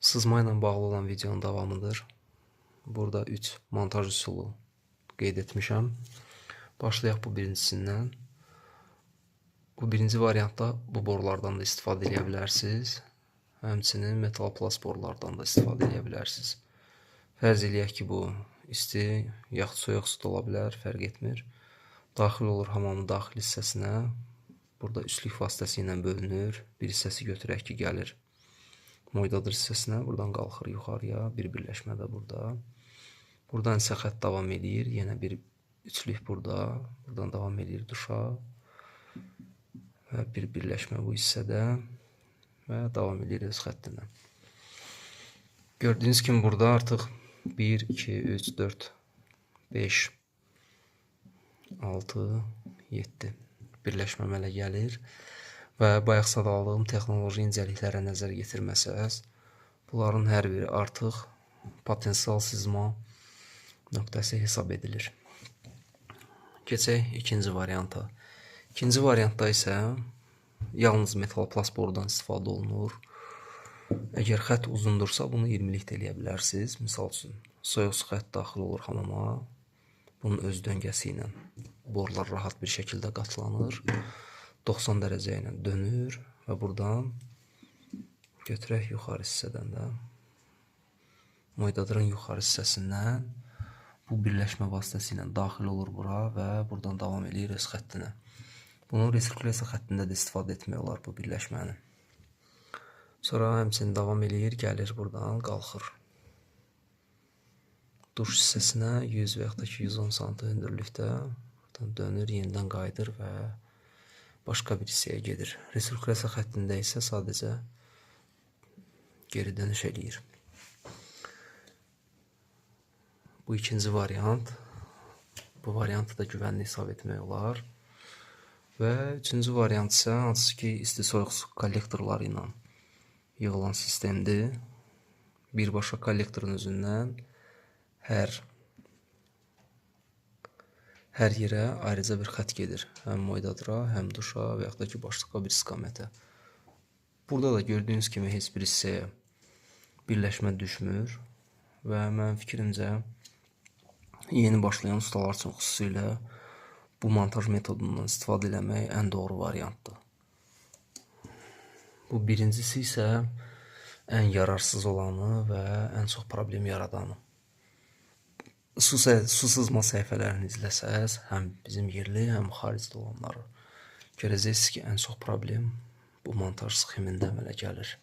Sızma ilə bağlı olan videonun davamıdır. Burada 3 montaj üsulu qeyd etmişəm. Başlayaq bu birincisindən. Bu birinci variantda bu borulardan da istifadə edə bilərsiniz. Həmçinin metal plast borulardan da istifadə edə bilərsiniz. Fərz eləyək ki, bu isti yaxud soyuq su da ola bilər, fərq etmir. Daxil olur hamamın daxil hissəsinə. Burada üslük vasitəsilə bölünür. Bir hissəsi götürək ki, gəlir moydadır hissəsinə. Buradan qalxır yuxarıya. Bir birləşmə də burada. Buradan isə xətt davam edir. Yenə bir üçlük burada. Buradan davam edir duşa. Və bir birləşmə bu hissədə. Və davam edir öz xəttinə. Gördüyünüz kimi burada artıq 1, 2, 3, 4, 5, 6, 7 birləşmə əmələ gəlir. Və bayaq sadaldığım texnoloji incəliklərə nəzər yetirməsəz, bunların hər biri artıq potensial sızma nöqtəsi hesab edilir. Keçək ikinci varianta. İkinci variantda isə yalnız metal plast borudan istifadə olunur. Əgər xətt uzundursa, bunu 20-lik də eləyə bilərsiniz. Misal üçün, soyuq su xətt daxil olur hamama. Bunun öz döngəsi ilə borular rahat bir şəkildə qatlanır. 90 dərəcə ilə dönür və buradan götürək yuxarı hissədən də moydadırın yuxarı hissəsindən bu birləşmə vasitəsilə daxil olur bura və buradan davam edir öz xəttinə. Bunu resirkulyasiya xəttində də istifadə etmək olar bu birləşməni. Sonra həmçinin davam edir, gəlir buradan, qalxır duş hissəsinə 100 və yaxud da 110 sm hündürlükdə buradan dönür, yenidən qayıdır və başqa bir hissəyə gedir. Resirkulyasiya xəttində isə sadəcə geri dönüş eləyir. Bu ikinci variant. Bu variantı da güvənli hesab etmək olar. Və üçüncü variant isə hansı ki, isti soyuq su kollektorları ilə yığılan sistemdir. Birbaşa kollektorun özündən hər yerə ayrıca bir xətt gedir. Həm moydadıra, həm duşa və yaxud da ki, başqa bir istiqamətə. Burada da gördüyünüz kimi heç bir hissəyə birləşmə düşmür və mənim fikrimcə yeni başlayan ustalar üçün xüsusilə bu montaj metodundan istifadə eləmək ən doğru variantdır. Bu birincisi isə ən yararsız olanı və ən çox problem yaradanı. Su sızma səhifələrini izləsəz, həm bizim yerli, həm xaricdə olanları görəcəksiniz ki, ən çox problem bu montaj sxemində əmələ gəlir.